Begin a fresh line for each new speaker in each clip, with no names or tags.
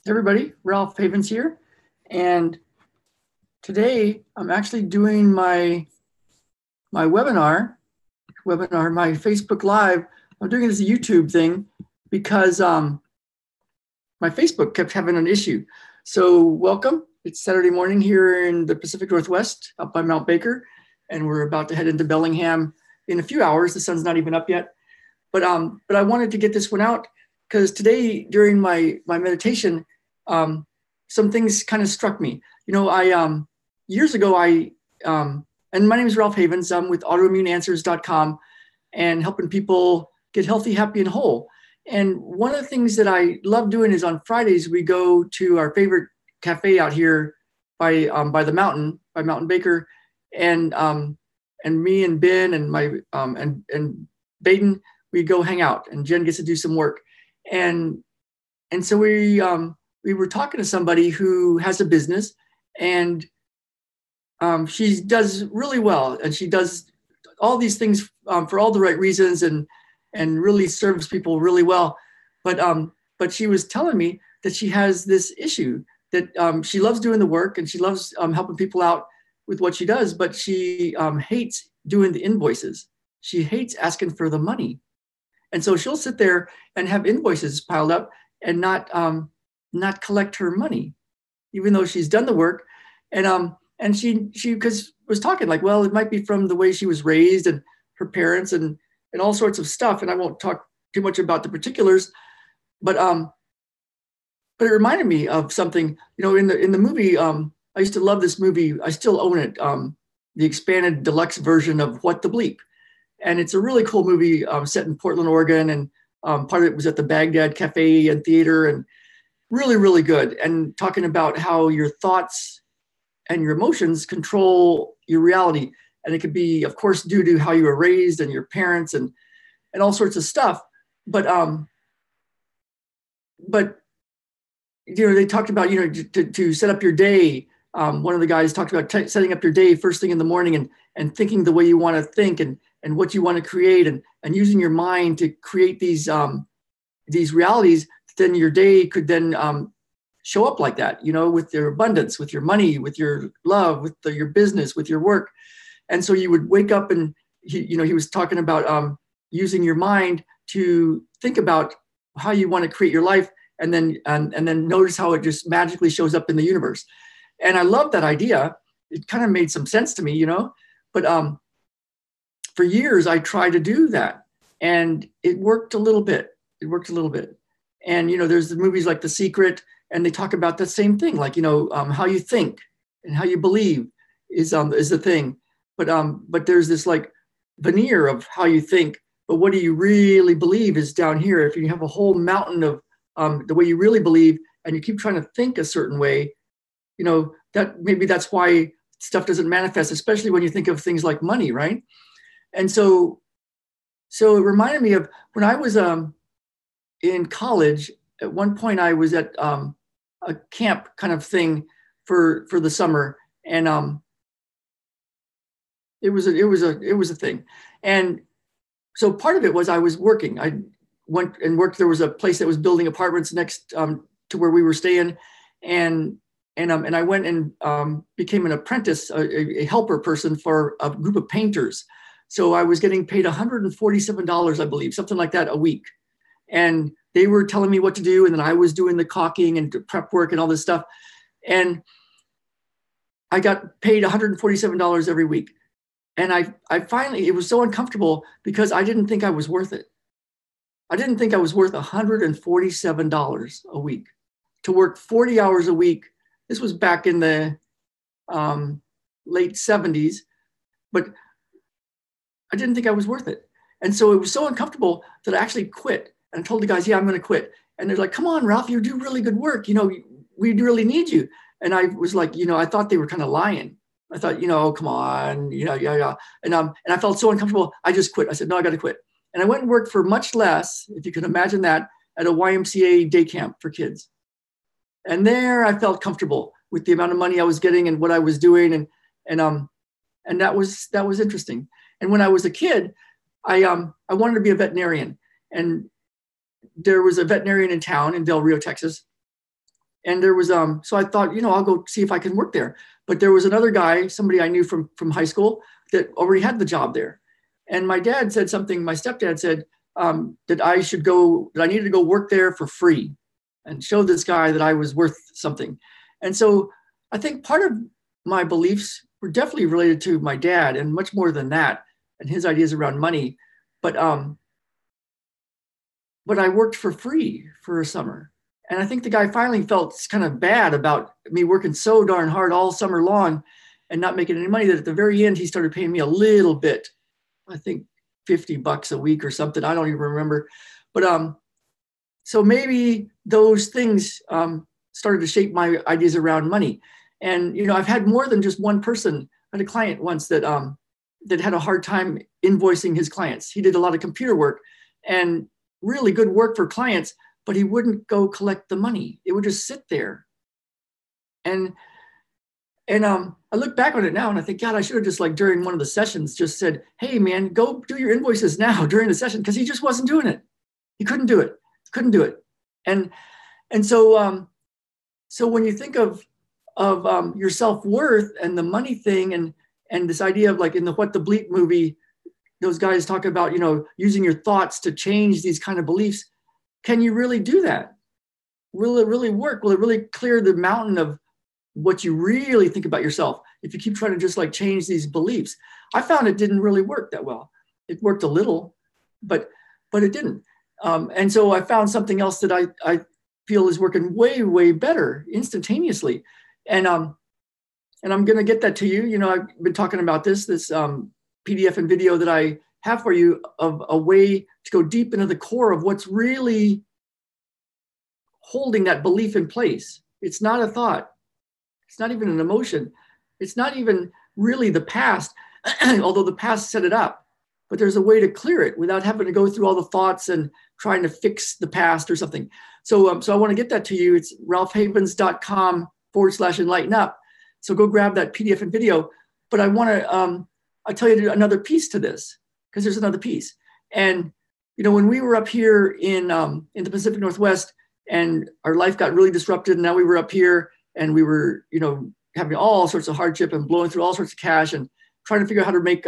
Everybody, Ralph Havens here, and today I'm actually doing my my Facebook Live. I'm doing it as a YouTube thing because my Facebook kept having an issue. So welcome. It's Saturday morning here in the Pacific Northwest, up by Mount Baker, and we're about to head into Bellingham in a few hours. The sun's not even up yet, but I wanted to get this one out because today during my meditation. Some things kind of struck me. I years ago, and my name is Ralph Havens. I'm with autoimmuneanswers.com and helping people get healthy, happy, and whole. And one of the things that I love doing is on Fridays, we go to our favorite cafe out here by the mountain, by Mountain Baker. And me and Ben and and Baden, we go hang out, and Jen gets to do some work. And so we were talking to somebody who has a business, and she does really well, and she does all these things for all the right reasons, and really serves people really well. But she was telling me that she has this issue that she loves doing the work, and she loves helping people out with what she does, but she hates doing the invoices. She hates asking for the money, and so she'll sit there and have invoices piled up and not collect her money, even though she's done the work. And she was talking like, well, it might be from the way she was raised and her parents and all sorts of stuff. And I won't talk too much about the particulars, but it reminded me of something, in the movie. I used to love this movie. I still own it. The expanded deluxe version of What the Bleep. And it's a really cool movie set in Portland, Oregon. And part of it was at the Baghdad Cafe and Theater, and really, really good. And talking about how your thoughts and your emotions control your reality. And it could be, of course, due to how you were raised and your parents and all sorts of stuff. But they talked about, to set up your day. One of the guys talked about setting up your day first thing in the morning and thinking the way you want to think and what you want to create and using your mind to create these realities. Then your day could then show up like that, with your abundance, with your money, with your love, with your business, with your work. And so you would wake up, and he was talking about using your mind to think about how you want to create your life, and then notice how it just magically shows up in the universe. And I love that idea. It kind of made some sense to me, but for years I tried to do that, and it worked a little bit. And, there's the movies like The Secret, and they talk about the same thing, like, how you think and how you believe is the thing. But there's this like veneer of how you think, but what do you really believe is down here. If you have a whole mountain of the way you really believe, and you keep trying to think a certain way, that's why stuff doesn't manifest, especially when you think of things like money, right? And so it reminded me of when I was in college. At one point I was at a camp kind of thing for the summer, and it was a thing. And so part of it was I was working. I went and worked. There was a place that was building apartments next to where we were staying, and I went and became an apprentice, a helper person for a group of painters. So I was getting paid $147, I believe, something like that, a week. And they were telling me what to do, and then I was doing the caulking and prep work and all this stuff. And I got paid $147 every week. And I finally, it was so uncomfortable because I didn't think I was worth it. I didn't think I was worth $147 a week to work 40 hours a week. This was back in the late 70s, but I didn't think I was worth it. And so it was so uncomfortable that I actually quit. And I told the guys, yeah, I'm going to quit. And they're like, come on, Ralph, you do really good work. We really need you. And I was like, I thought they were kind of lying. I thought, oh, come on, yeah. And I felt so uncomfortable. I just quit. I said, no, I got to quit. And I went and worked for much less, if you can imagine that, at a YMCA day camp for kids. And there I felt comfortable with the amount of money I was getting and what I was doing. And that was interesting. And when I was a kid, I wanted to be a veterinarian. And there was a veterinarian in town in Del Rio, Texas. And there was, so I thought, I'll go see if I can work there. But there was another guy, somebody I knew from high school, that already had the job there. And my dad said something, my stepdad said that I needed to go work there for free and show this guy that I was worth something. And so I think part of my beliefs were definitely related to my dad, and much more than that, and his ideas around money. But I worked for free for a summer. And I think the guy finally felt kind of bad about me working so darn hard all summer long and not making any money, that at the very end, he started paying me a little bit, I think $50 a week or something. I don't even remember. But so maybe those things started to shape my ideas around money. And, I've had more than just one person. I had a client once that had a hard time invoicing his clients. He did a lot of computer work and really good work for clients, but he wouldn't go collect the money. It would just sit there. And I look back on it now and I think, God, I should have just, like, during one of the sessions just said, hey man, go do your invoices now during the session. Cause he just wasn't doing it. He couldn't do it. And so when you think of your self-worth and the money thing, and this idea of, like, in the What the Bleep movie, those guys talk about, using your thoughts to change these kind of beliefs. Can you really do that? Will it really work? Will it really clear the mountain of what you really think about yourself if you keep trying to just, like, change these beliefs? I found it didn't really work that well. It worked a little, but it didn't. And so I found something else that I feel is working way, way better instantaneously. And I'm going to get that to you. I've been talking about this PDF and video that I have for you of a way to go deep into the core of what's really holding that belief in place. It's not a thought. It's not even an emotion. It's not even really the past, although the past set it up. But there's a way to clear it without having to go through all the thoughts and trying to fix the past or something. So I want to get that to you. It's ralphhavens.com/enlighten up. So go grab that PDF and video. But I want to I'll tell you another piece to this, because there's another piece. And when we were up here in the Pacific Northwest, and our life got really disrupted, and now we were up here and we were having all sorts of hardship and blowing through all sorts of cash and trying to figure out how to make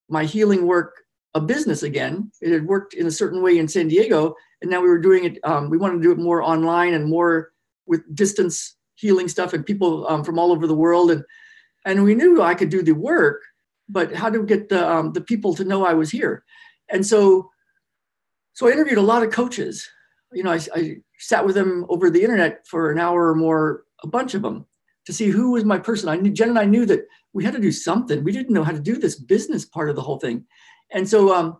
my healing work a business again. It had worked in a certain way in San Diego, and now we were doing it. We wanted to do it more online and more with distance healing stuff and people from all over the world. And we knew I could do the work, but how to get the people to know I was here. And so I interviewed a lot of coaches. I sat with them over the internet for an hour or more, a bunch of them, to see who was my person. Jen and I knew that we had to do something. We didn't know how to do this business part of the whole thing. And so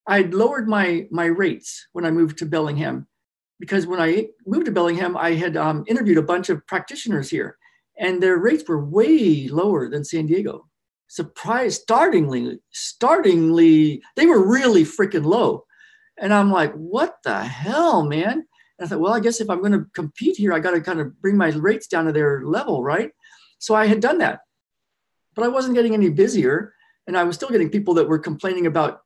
I'd lowered my rates when I moved to Bellingham, because when I moved to Bellingham, I had interviewed a bunch of practitioners here, and their rates were way lower than San Diego. Startlingly, they were really freaking low. And I'm like, what the hell, man? And I thought, well, I guess if I'm going to compete here, I got to kind of bring my rates down to their level, right? So I had done that, but I wasn't getting any busier. And I was still getting people that were complaining about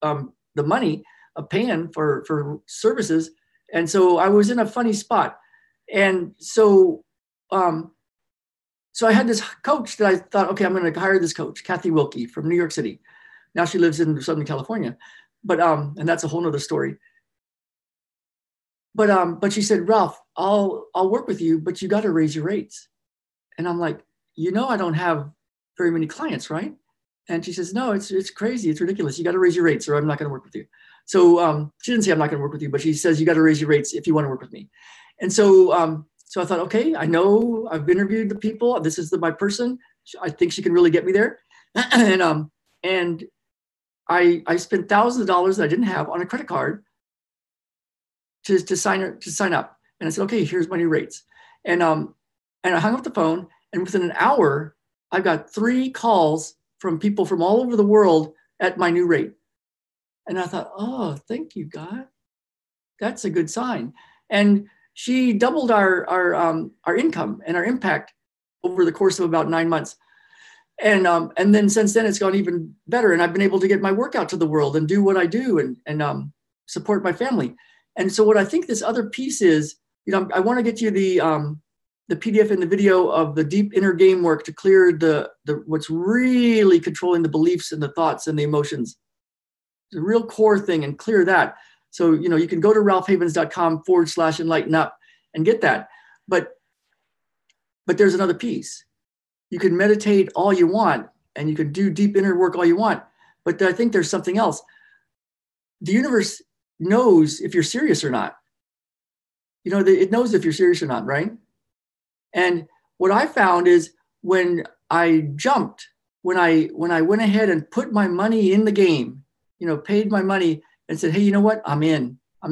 the money of paying for services. And so I was in a funny spot. And so I had this coach that I thought, okay, I'm going to hire this coach, Kathy Wilkie from New York City. Now she lives in Southern California, but and that's a whole nother story. But she said, Ralph, I'll work with you, but you got to raise your rates. And I'm like, I don't have very many clients, right? And she says, no, it's crazy. It's ridiculous. You got to raise your rates or I'm not going to work with you. So she didn't say I'm not going to work with you, but she says, you got to raise your rates if you want to work with me. And so I thought, okay, I know I've interviewed the people. This is my person. I think she can really get me there. And I spent thousands of dollars that I didn't have on a credit card to sign up. And I said, okay, here's my new rates. And I hung up the phone, and within an hour, I got 3 calls from people from all over the world at my new rate. And I thought, oh, thank you, God. That's a good sign. And she doubled our income and our impact over the course of about 9 months. And then since then, it's gone even better. And I've been able to get my work out to the world and do what I do and support my family. And so what I think this other piece is I want to get you the PDF and the video of the deep inner game work to clear the what's really controlling the beliefs and the thoughts and the emotions. The real core thing, and clear that. So, you can go to ralphhavens.com/enlighten up and get that. But there's another piece. You can meditate all you want and you can do deep inner work all you want. But I think there's something else. The universe knows if you're serious or not. It knows if you're serious or not, right? And what I found is when I jumped, when I went ahead and put my money in the game, paid my money and said, hey, you know what? I'm in. I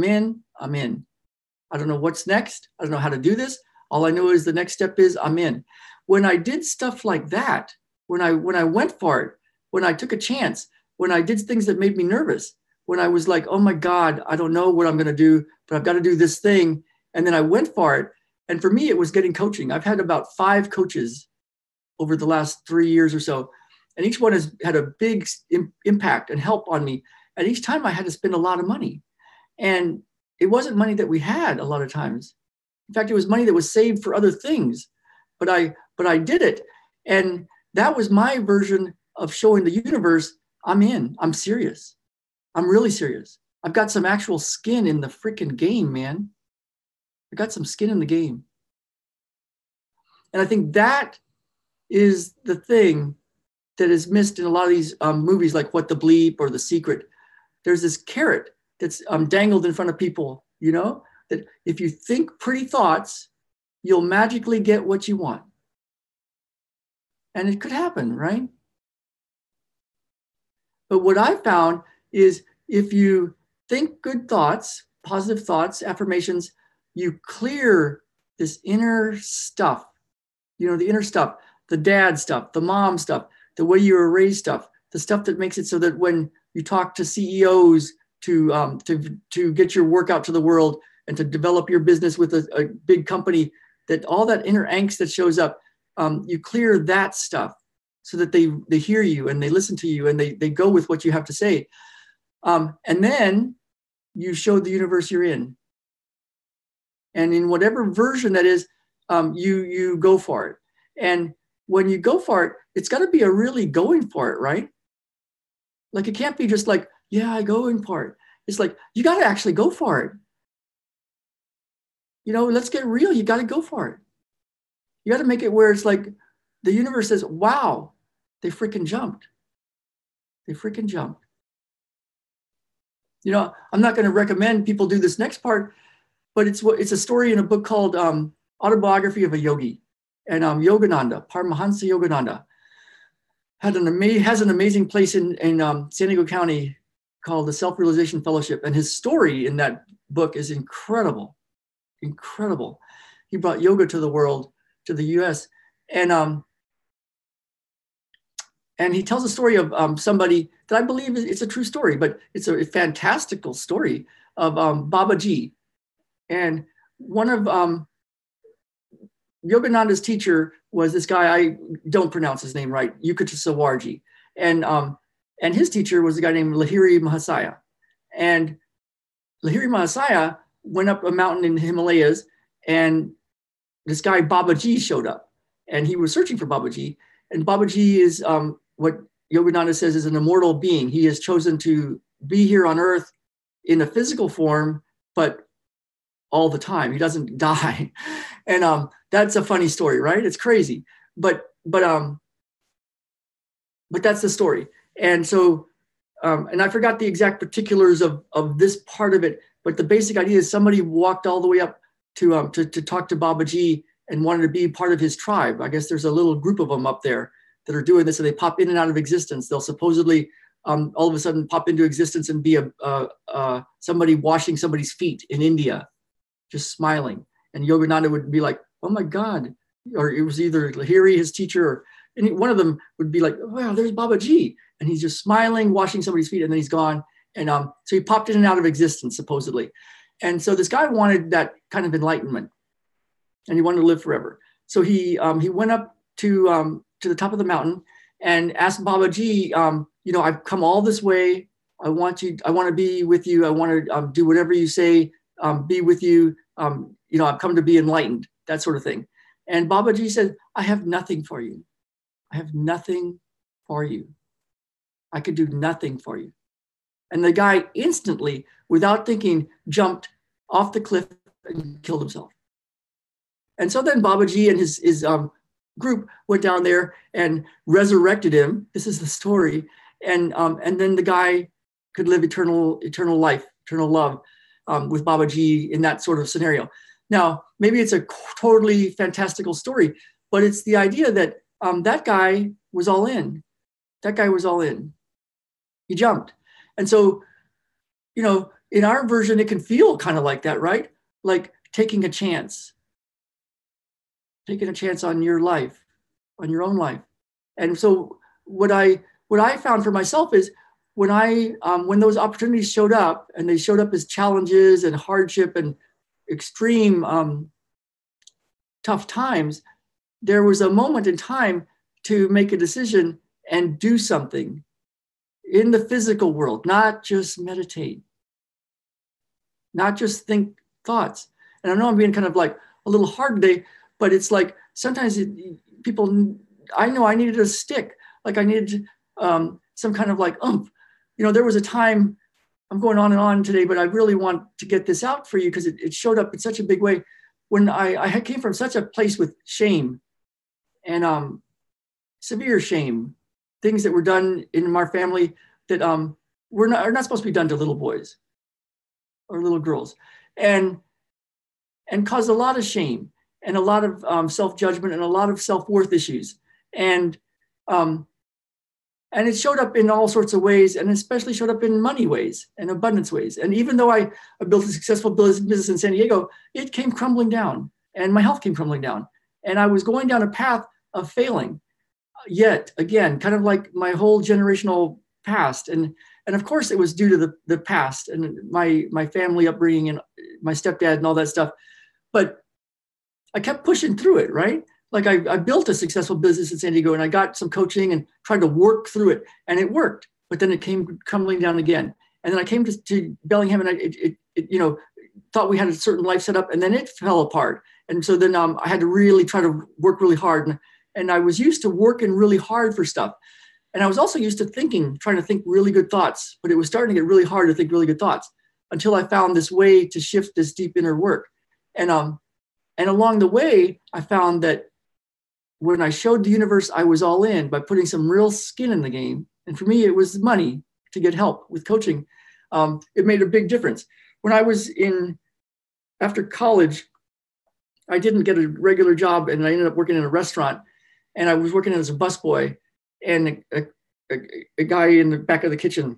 don't know what's next. I don't know how to do this. All I know is the next step is I'm in. When I did stuff like that, when I went for it, when I took a chance, when I did things that made me nervous, when I was like, oh my God, I don't know what I'm going to do, but I've got to do this thing. And then I went for it. And for me, it was getting coaching. I've had about 5 coaches over the last 3 years or so. And each one has had a big impact and help on me. And each time I had to spend a lot of money. And it wasn't money that we had a lot of times. In fact, it was money that was saved for other things. But I did it. And that was my version of showing the universe, I'm in. I'm serious. I'm really serious. I've got some actual skin in the freaking game, man. I got some skin in the game. And I think that is the thing that is missed in a lot of these movies like What the Bleep or The Secret. There's this carrot that's dangled in front of people, that if you think pretty thoughts, you'll magically get what you want. And it could happen, right? But what I found is if you think good thoughts, positive thoughts, affirmations, you clear this inner stuff, the inner stuff, the dad stuff, the mom stuff, the way you were raised stuff, the stuff that makes it so that when you talk to CEOs to get your work out to the world and to develop your business with a big company, that all that inner angst that shows up, you clear that stuff so that they hear you and they listen to you and they go with what you have to say. And then you show the universe you're in. And in whatever version that is, you go for it. And when you go for it, it's got to be a really going for it, right? Like it can't be just like, yeah, I going for it. It's like, you got to actually go for it. Let's get real. You got to go for it. You got to make it where it's like the universe says, wow, they freaking jumped. They freaking jumped. I'm not going to recommend people do this next part, but it's a story in a book called Autobiography of a Yogi. And Yogananda, Paramahansa Yogananda, has an amazing place in San Diego County called the Self-Realization Fellowship. And his story in that book is incredible, incredible. He brought yoga to the world, to the US. And he tells a story of somebody that I believe it's a true story, but it's a fantastical story of Babaji. And one of Yogananda's teacher was this guy, I don't pronounce his name right, Yukata Sawarji. And his teacher was a guy named Lahiri Mahasaya. And Lahiri Mahasaya went up a mountain in the Himalayas, and this guy Babaji showed up. And he was searching for Babaji. And Babaji is what Yogananda says is an immortal being. He has chosen to be here on earth in a physical form, but all the time. He doesn't die. And that's a funny story, right? It's crazy. But that's the story. And so, and I forgot the exact particulars of this part of it, but the basic idea is somebody walked all the way up to talk to Babaji and wanted to be part of his tribe. I guess there's a little group of them up there that are doing this, and they pop in and out of existence. They'll supposedly all of a sudden pop into existence and be somebody washing somebody's feet in India, just smiling. And Yogananda would be like, oh my God. Or it was either Lahiri, his teacher, or one of them would be like, wow, there's Babaji. And he's just smiling, washing somebody's feet, and then he's gone. And so he popped in and out of existence, supposedly. And so this guy wanted that kind of enlightenment, and he wanted to live forever. So he went up to the top of the mountain and asked Babaji, I've come all this way. I want to be with you. I want to do whatever you say, be with you. I've come to be enlightened, that sort of thing. And Babaji said, I have nothing for you. I have nothing for you. I could do nothing for you. And the guy instantly, without thinking, jumped off the cliff and killed himself. And so then Babaji and his group went down there and resurrected him. This is the story. And then the guy could live eternal life, eternal love with Babaji in that sort of scenario. Now, maybe it's a totally fantastical story, but it's the idea that that guy was all in. That guy was all in. He jumped. And so, in our version, it can feel kind of like that, right? Like taking a chance on your life, on your own life. And so what I found for myself is when those opportunities showed up, and they showed up as challenges and hardship and extreme tough times, there was a moment in time to make a decision and do something in the physical world, not just meditate, not just think thoughts. And I know I'm being kind of like a little hard today, but it's like sometimes I know I needed a stick, like I needed some kind of like oomph. There was a time, I'm going on and on today, but I really want to get this out for you because it showed up in such a big way when I came from such a place with shame and severe shame, things that were done in our family that are not supposed to be done to little boys or little girls, and caused a lot of shame and a lot of self-judgment and a lot of self-worth issues. And it showed up in all sorts of ways, and especially showed up in money ways and abundance ways. And even though I built a successful business in San Diego, it came crumbling down, and my health came crumbling down. And I was going down a path of failing yet again, kind of like my whole generational past. And of course it was due to the past and my family upbringing and my stepdad and all that stuff. But I kept pushing through it, right? Like I built a successful business in San Diego, and I got some coaching and tried to work through it, and it worked. But then it came crumbling down again. And then I came to Bellingham, and it thought we had a certain life set up, and then it fell apart. And so then I had to really try to work really hard. And I was used to working really hard for stuff. And I was also used to trying to think really good thoughts, but it was starting to get really hard to think really good thoughts until I found this way to shift this deep inner work. And along the way, I found that when I showed the universe I was all in by putting some real skin in the game, and for me, it was money to get help with coaching, it made a big difference. When I was after college, I didn't get a regular job, and I ended up working in a restaurant, and I was working as a busboy, and a guy in the back of the kitchen.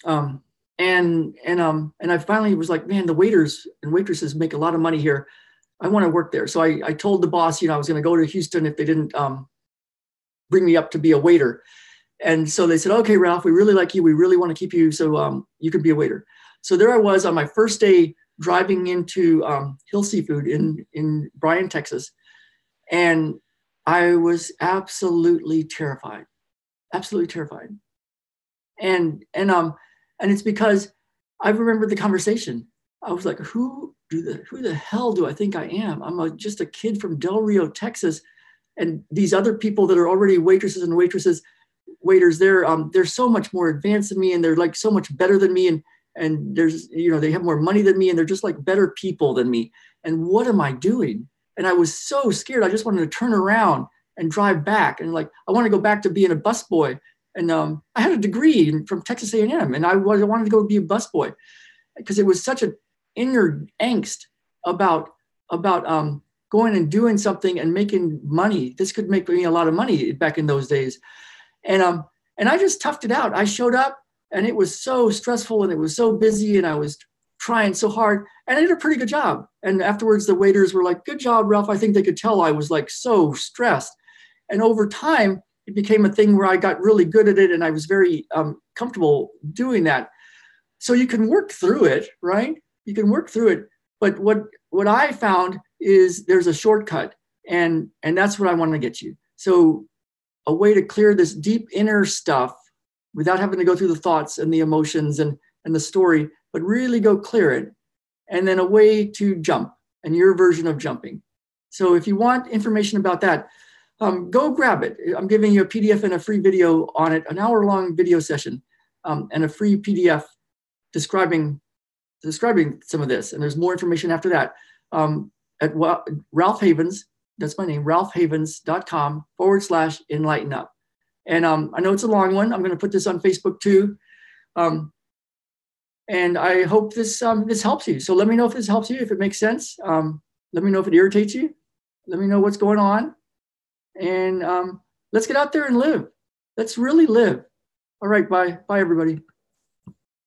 And I finally was like, man, the waiters and waitresses make a lot of money here. I want to work there. So I told the boss, I was going to go to Houston if they didn't bring me up to be a waiter. And so they said, okay, Ralph, we really like you. We really want to keep you. So you can be a waiter. So there I was on my first day driving into Hill Seafood in Bryan, Texas. And I was absolutely terrified. And it's because I remembered the conversation. I was like, who the hell do I think I am? I'm just a kid from Del Rio, Texas. And these other people that are already waitresses and waiters, they're so much more advanced than me, and they're like so much better than me. And there's, they have more money than me, and they're just like better people than me. And what am I doing? And I was so scared. I just wanted to turn around and drive back. And like, I want to go back to being a busboy. And I had a degree from Texas A&M, and I wanted to go be a busboy because it was such an inner angst about going and doing something and making money. This could make me a lot of money back in those days. And I just toughed it out. I showed up, and it was so stressful, and it was so busy, and I was trying so hard, and I did a pretty good job. And afterwards, the waiters were like, good job, Ralph. I think they could tell I was like so stressed. And over time, it became a thing where I got really good at it, and I was very comfortable doing that. So you can work through it, right? You can work through it. But what I found is there's a shortcut, and that's what I want to get you. So a way to clear this deep inner stuff without having to go through the thoughts and the emotions and the story, but really go clear it and then a way to jump and your version of jumping. So if you want information about that, go grab it. I'm giving you a PDF and a free video on it, an hour-long video session, and a free PDF describing some of this. And there's more information after that at Ralph Havens. That's my name, ralphhavens.com/enlighten up. And I know it's a long one. I'm going to put this on Facebook too. And I hope this helps you. So let me know if this helps you, if it makes sense. Let me know if it irritates you. Let me know what's going on. And let's get out there and live. Let's really live. All right, bye. Bye, everybody.